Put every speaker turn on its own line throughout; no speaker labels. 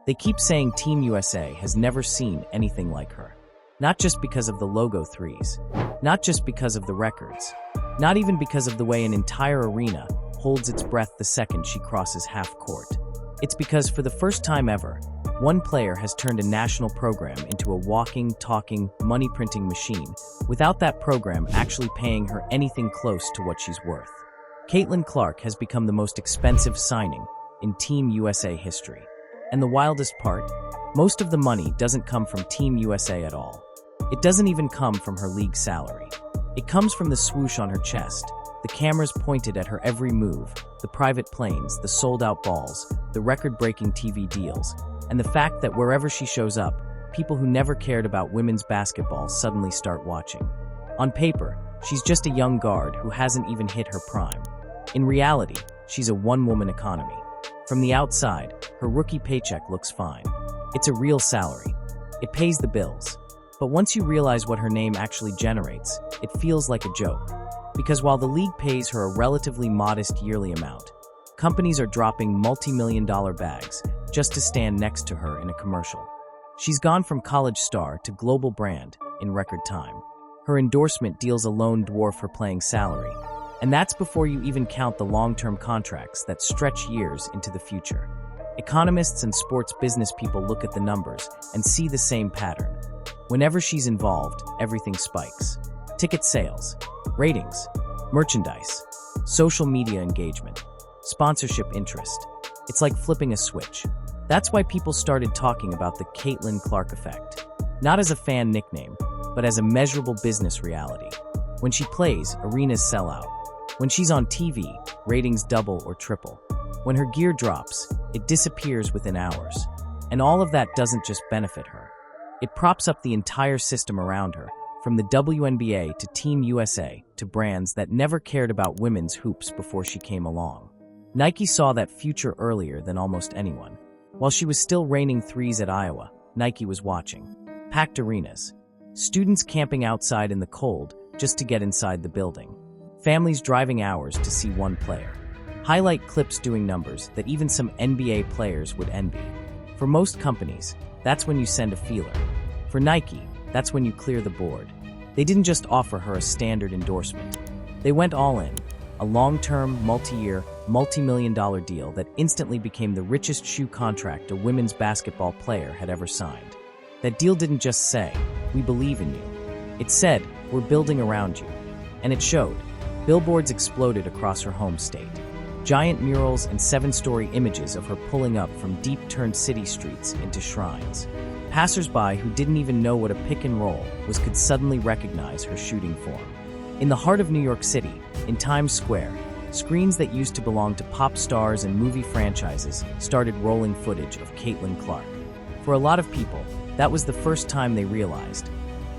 They keep saying Team USA has never seen anything like her. Not just because of the logo threes, not just because of the records, not even because of the way an entire arena holds its breath the second she crosses half court. It's because for the first time ever, one player has turned a national program into a walking, talking, money-printing machine without that program actually paying her anything close to what she's worth. Caitlin Clark has become the most expensive signing in Team USA history. And the wildest part? Most of the money doesn't come from Team USA at all. It doesn't even come from her league salary. It comes from the swoosh on her chest, the cameras pointed at her every move, the private planes, the sold-out balls, the record-breaking TV deals, and the fact that wherever she shows up, people who never cared about women's basketball suddenly start watching. On paper, she's just a young guard who hasn't even hit her prime. In reality, she's a one-woman economy. From the outside, her rookie paycheck looks fine. It's a real salary. It pays the bills. But once you realize what her name actually generates, it feels like a joke. Because while the league pays her a relatively modest yearly amount, companies are dropping multi-million-dollar bags just to stand next to her in a commercial. She's gone from college star to global brand in record time. Her endorsement deals alone dwarf her playing salary. And that's before you even count the long-term contracts that stretch years into the future. Economists and sports business people look at the numbers and see the same pattern. Whenever she's involved, everything spikes. Ticket sales, ratings, merchandise, social media engagement, sponsorship interest. It's like flipping a switch. That's why people started talking about the Caitlin Clark effect. Not as a fan nickname, but as a measurable business reality. When she plays, arenas sell out. When she's on TV, ratings double or triple. When her gear drops, it disappears within hours. And all of that doesn't just benefit her. It props up the entire system around her, from the WNBA to Team USA to brands that never cared about women's hoops before she came along. Nike saw that future earlier than almost anyone. While she was still raining threes at Iowa, Nike was watching. Packed arenas. Students camping outside in the cold just to get inside the building. Families driving hours to see one player. Highlight clips doing numbers that even some NBA players would envy. For most companies, that's when you send a feeler. For Nike, that's when you clear the board. They didn't just offer her a standard endorsement. They went all in. A long-term, multi-year, multi-million-dollar deal that instantly became the richest shoe contract a women's basketball player had ever signed. That deal didn't just say, "We believe in you." It said, "We're building around you." And it showed. Billboards exploded across her home state. Giant murals and 7-story images of her pulling up from deep-turned city streets into shrines. Passers-by who didn't even know what a pick and roll was could suddenly recognize her shooting form. In the heart of New York City, in Times Square, screens that used to belong to pop stars and movie franchises started rolling footage of Caitlin Clark. For a lot of people, that was the first time they realized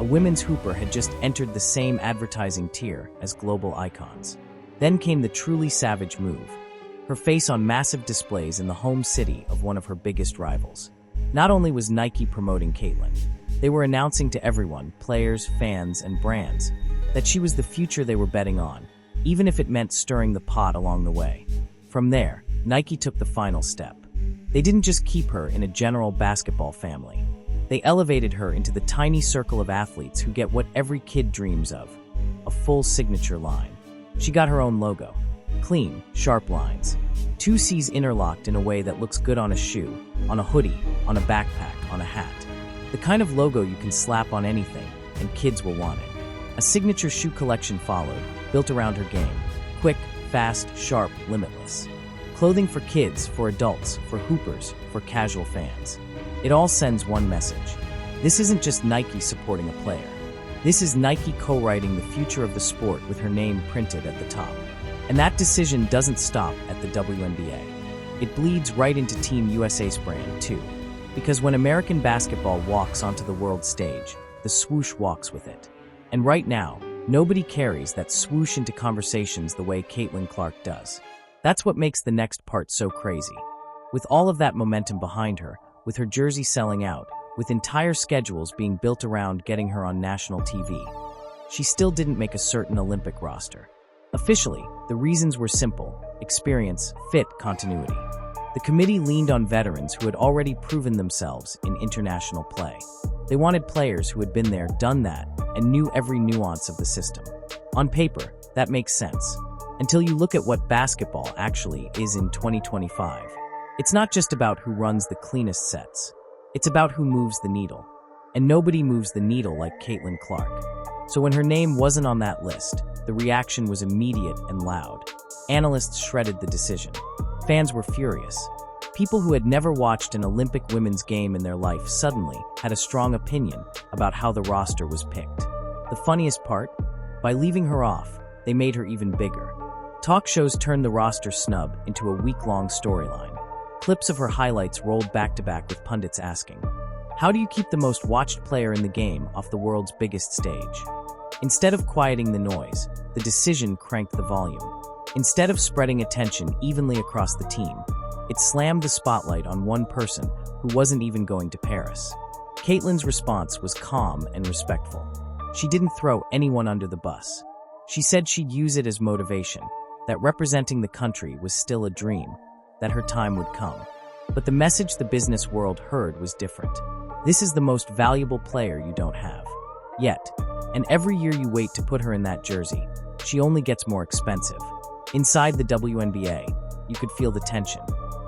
a women's hooper had just entered the same advertising tier as global icons. Then came the truly savage move. Her face on massive displays in the home city of one of her biggest rivals. Not only was Nike promoting Caitlin, they were announcing to everyone, players, fans, and brands, that she was the future they were betting on, even if it meant stirring the pot along the way. From there, Nike took the final step. They didn't just keep her in a general basketball family. They elevated her into the tiny circle of athletes who get what every kid dreams of, a full signature line. She got her own logo. Clean, sharp lines. 2 C's interlocked in a way that looks good on a shoe, on a hoodie, on a backpack, on a hat. The kind of logo you can slap on anything, and kids will want it. A signature shoe collection followed, built around her game. Quick, fast, sharp, limitless. Clothing for kids, for adults, for hoopers, for casual fans. It all sends one message. This isn't just Nike supporting a player. This is Nike co-writing the future of the sport with her name printed at the top. And that decision doesn't stop at the WNBA. It bleeds right into Team USA's brand, too. Because when American basketball walks onto the world stage, the swoosh walks with it. And right now, nobody carries that swoosh into conversations the way Caitlin Clark does. That's what makes the next part so crazy. With all of that momentum behind her, with her jersey selling out, with entire schedules being built around getting her on national TV, she still didn't make a certain Olympic roster. Officially, the reasons were simple: experience, fit, continuity. The committee leaned on veterans who had already proven themselves in international play. They wanted players who had been there, done that, and knew every nuance of the system. On paper, that makes sense. Until you look at what basketball actually is in 2025. It's not just about who runs the cleanest sets. It's about who moves the needle. And nobody moves the needle like Caitlin Clark. So when her name wasn't on that list, the reaction was immediate and loud. Analysts shredded the decision. Fans were furious. People who had never watched an Olympic women's game in their life suddenly had a strong opinion about how the roster was picked. The funniest part? By leaving her off, they made her even bigger. Talk shows turned the roster snub into a week-long storyline. Clips of her highlights rolled back-to-back with pundits asking, "How do you keep the most watched player in the game off the world's biggest stage?" Instead of quieting the noise, the decision cranked the volume. Instead of spreading attention evenly across the team, it slammed the spotlight on one person who wasn't even going to Paris. Caitlin's response was calm and respectful. She didn't throw anyone under the bus. She said she'd use it as motivation, that representing the country was still a dream, that her time would come. But the message the business world heard was different. This is the most valuable player you don't have. Yet, and every year you wait to put her in that jersey, she only gets more expensive. Inside the WNBA, you could feel the tension.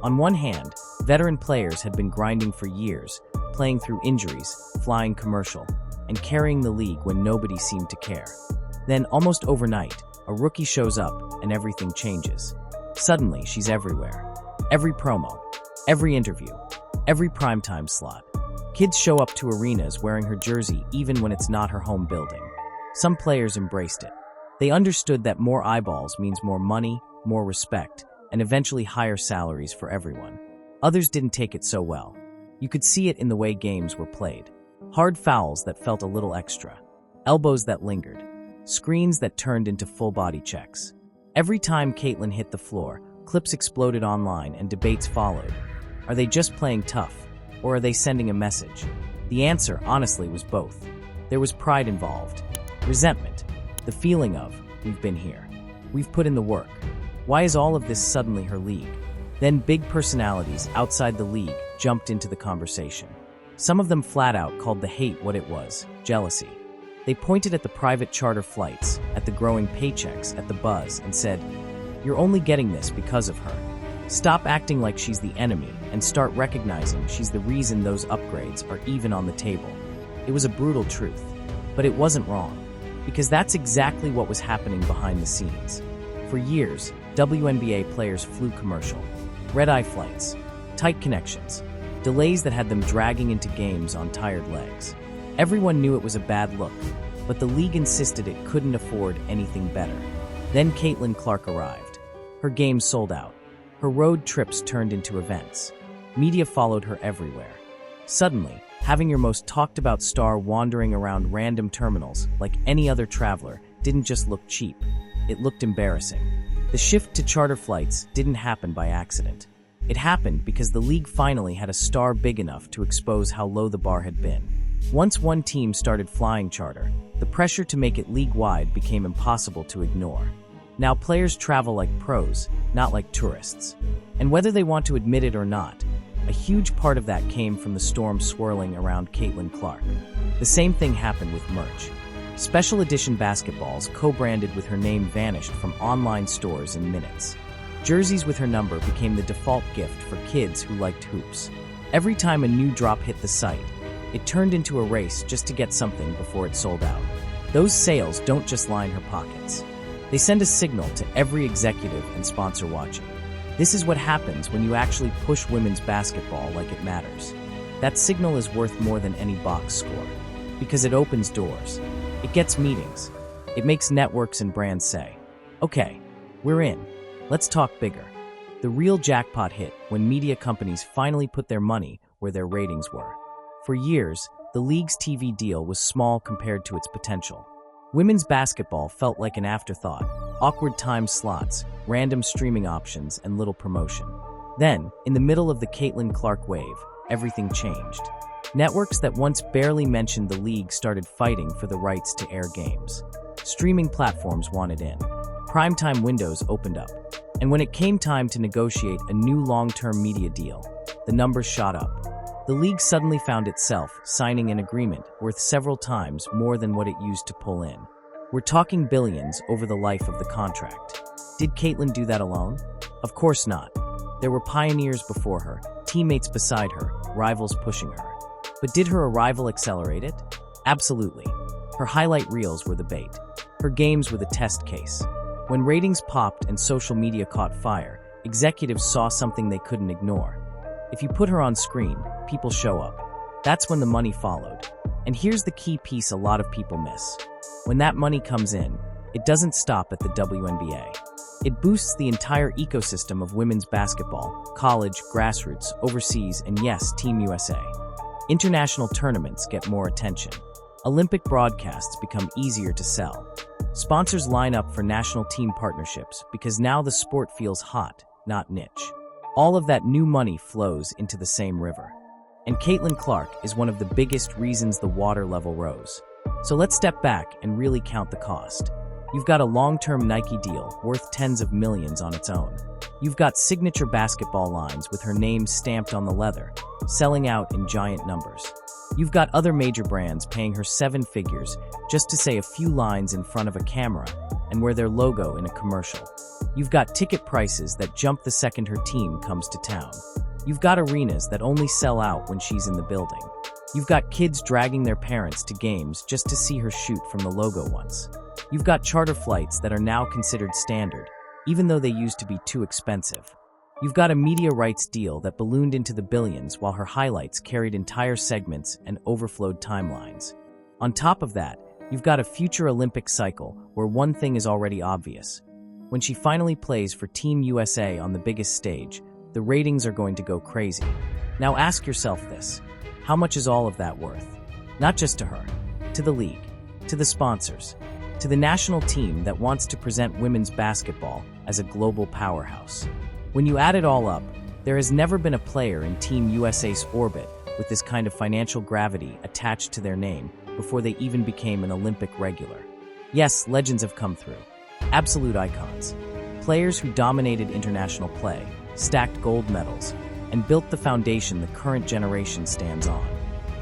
On one hand, veteran players had been grinding for years, playing through injuries, flying commercial, and carrying the league when nobody seemed to care. Then, almost overnight, a rookie shows up and everything changes. Suddenly, she's everywhere. Every promo, every interview, every primetime slot. Kids show up to arenas wearing her jersey even when it's not her home building. Some players embraced it. They understood that more eyeballs means more money, more respect, and eventually higher salaries for everyone. Others didn't take it so well. You could see it in the way games were played. Hard fouls that felt a little extra. Elbows that lingered. Screens that turned into full-body checks. Every time Caitlin hit the floor, clips exploded online and debates followed. Are they just playing tough, or are they sending a message? The answer, honestly, was both. There was pride involved. Resentment. The feeling of, we've been here. We've put in the work. Why is all of this suddenly her league? Then big personalities outside the league jumped into the conversation. Some of them flat out called the hate what it was, jealousy. They pointed at the private charter flights, at the growing paychecks, at the buzz, and said, "You're only getting this because of her. Stop acting like she's the enemy and start recognizing she's the reason those upgrades are even on the table." It was a brutal truth, but it wasn't wrong, because that's exactly what was happening behind the scenes. For years, WNBA players flew commercial. Red-eye flights, tight connections, delays that had them dragging into games on tired legs. Everyone knew it was a bad look, but the league insisted it couldn't afford anything better. Then Caitlin Clark arrived. Her games sold out. Her road trips turned into events. Media followed her everywhere. Suddenly, having your most talked-about star wandering around random terminals like any other traveler didn't just look cheap. It looked embarrassing. The shift to charter flights didn't happen by accident. It happened because the league finally had a star big enough to expose how low the bar had been. Once one team started flying charter, the pressure to make it league-wide became impossible to ignore. Now players travel like pros, not like tourists. And whether they want to admit it or not, a huge part of that came from the storm swirling around Caitlin Clark. The same thing happened with merch. Special edition basketballs co-branded with her name vanished from online stores in minutes. Jerseys with her number became the default gift for kids who liked hoops. Every time a new drop hit the site, it turned into a race just to get something before it sold out. Those sales don't just line her pockets. They send a signal to every executive and sponsor watching. This is what happens when you actually push women's basketball like it matters. That signal is worth more than any box score, because it opens doors. It gets meetings. It makes networks and brands say, "Okay, we're in. Let's talk bigger." The real jackpot hit when media companies finally put their money where their ratings were. For years, the league's TV deal was small compared to its potential. Women's basketball felt like an afterthought, awkward time slots, random streaming options, and little promotion. Then, in the middle of the Caitlin Clark wave, everything changed. Networks that once barely mentioned the league started fighting for the rights to air games. Streaming platforms wanted in. Primetime windows opened up. And when it came time to negotiate a new long-term media deal, the numbers shot up. The league suddenly found itself signing an agreement worth several times more than what it used to pull in. We're talking billions over the life of the contract. Did Caitlin do that alone? Of course not. There were pioneers before her, teammates beside her, rivals pushing her. But did her arrival accelerate it? Absolutely. Her highlight reels were the bait. Her games were the test case. When ratings popped and social media caught fire, executives saw something they couldn't ignore. If you put her on screen, people show up. That's when the money followed. And here's the key piece a lot of people miss. When that money comes in, it doesn't stop at the WNBA. It boosts the entire ecosystem of women's basketball, college, grassroots, overseas, and yes, Team USA. International tournaments get more attention. Olympic broadcasts become easier to sell. Sponsors line up for national team partnerships because now the sport feels hot, not niche. All of that new money flows into the same river. And Caitlin Clark is one of the biggest reasons the water level rose. So let's step back and really count the cost. You've got a long-term Nike deal worth tens of millions on its own. You've got signature basketball lines with her name stamped on the leather, selling out in giant numbers. You've got other major brands paying her seven figures just to say a few lines in front of a camera and wear their logo in a commercial. You've got ticket prices that jump the second her team comes to town. You've got arenas that only sell out when she's in the building. You've got kids dragging their parents to games just to see her shoot from the logo once. You've got charter flights that are now considered standard, even though they used to be too expensive. You've got a media rights deal that ballooned into the billions while her highlights carried entire segments and overflowed timelines. On top of that, you've got a future Olympic cycle where one thing is already obvious. When she finally plays for Team USA on the biggest stage, the ratings are going to go crazy. Now ask yourself this: how much is all of that worth? Not just to her, to the league, to the sponsors, to the national team that wants to present women's basketball as a global powerhouse. When you add it all up, there has never been a player in Team USA's orbit with this kind of financial gravity attached to their name before they even became an Olympic regular. Yes, legends have come through. Absolute icons. Players who dominated international play, stacked gold medals, and built the foundation the current generation stands on.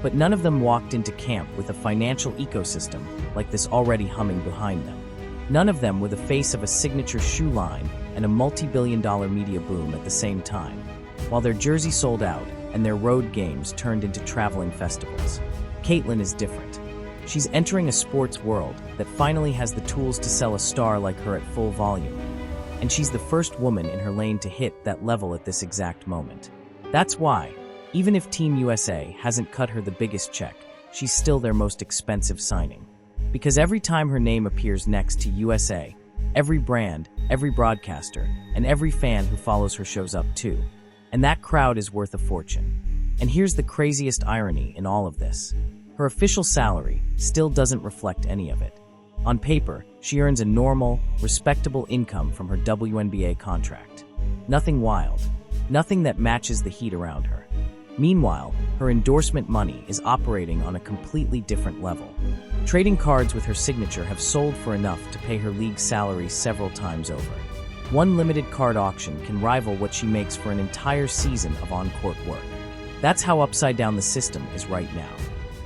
But none of them walked into camp with a financial ecosystem like this already humming behind them. None of them with the face of a signature shoe line and a multi-billion-dollar media boom at the same time, while their jersey sold out and their road games turned into traveling festivals. Caitlin is different. She's entering a sports world that finally has the tools to sell a star like her at full volume. And she's the first woman in her lane to hit that level at this exact moment. That's why, even if Team USA hasn't cut her the biggest check, she's still their most expensive signing. Because every time her name appears next to USA, every brand, every broadcaster, and every fan who follows her shows up too. And that crowd is worth a fortune. And here's the craziest irony in all of this. Her official salary still doesn't reflect any of it. On paper, she earns a normal, respectable income from her WNBA contract. Nothing wild. Nothing that matches the heat around her. Meanwhile, her endorsement money is operating on a completely different level. Trading cards with her signature have sold for enough to pay her league salary several times over. One limited card auction can rival what she makes for an entire season of on-court work. That's how upside down the system is right now.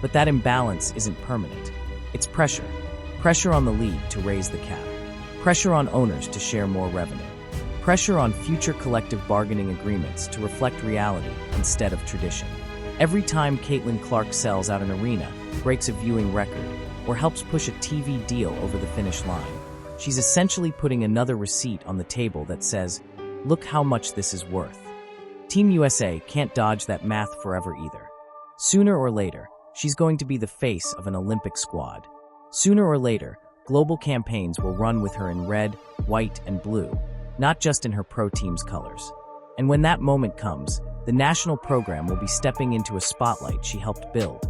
But that imbalance isn't permanent. It's pressure. Pressure on the league to raise the cap. Pressure on owners to share more revenue. Pressure on future collective bargaining agreements to reflect reality instead of tradition. Every time Caitlin Clark sells out an arena, breaks a viewing record, or helps push a TV deal over the finish line, she's essentially putting another receipt on the table that says, look how much this is worth. Team USA can't dodge that math forever either. Sooner or later, she's going to be the face of an Olympic squad. Sooner or later, global campaigns will run with her in red, white, and blue, not just in her pro team's colors. And when that moment comes, the national program will be stepping into a spotlight she helped build,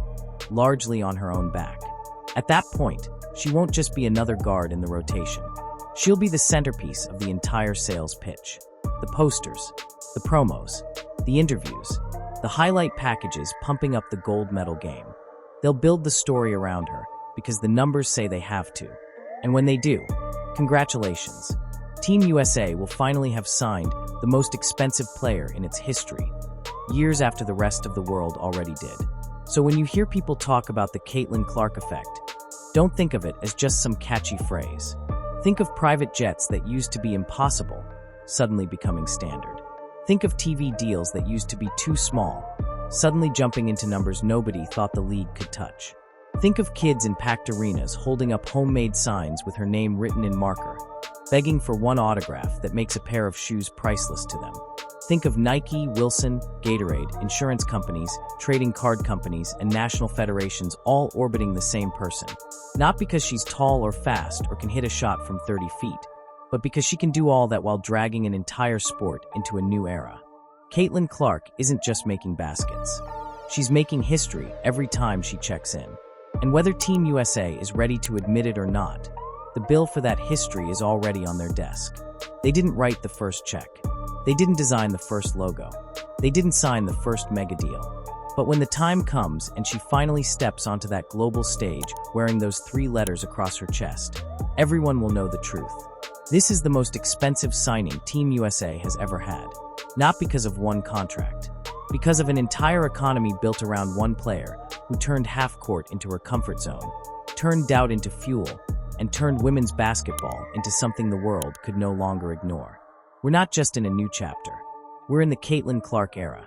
largely on her own back. At that point, she won't just be another guard in the rotation. She'll be the centerpiece of the entire sales pitch. The posters, the promos, the interviews, the highlight packages pumping up the gold medal game. They'll build the story around her because the numbers say they have to. And when they do, congratulations. Team USA will finally have signed the most expensive player in its history, years after the rest of the world already did. So when you hear people talk about the Caitlin Clark effect, don't think of it as just some catchy phrase. Think of private jets that used to be impossible, suddenly becoming standard. Think of TV deals that used to be too small, suddenly jumping into numbers nobody thought the league could touch. Think of kids in packed arenas holding up homemade signs with her name written in marker, begging for one autograph that makes a pair of shoes priceless to them. Think of Nike, Wilson, Gatorade, insurance companies, trading card companies, and national federations all orbiting the same person. Not because she's tall or fast or can hit a shot from 30 feet, but because she can do all that while dragging an entire sport into a new era. Caitlin Clark isn't just making baskets. She's making history every time she checks in. And whether Team USA is ready to admit it or not, the bill for that history is already on their desk. They didn't write the first check. They didn't design the first logo. They didn't sign the first mega deal. But when the time comes and she finally steps onto that global stage wearing those 3 letters across her chest, everyone will know the truth. This is the most expensive signing Team USA has ever had. Not because of one contract, because of an entire economy built around one player who turned half-court into her comfort zone, turned doubt into fuel, and turned women's basketball into something the world could no longer ignore. We're not just in a new chapter. We're in the Caitlin Clark era.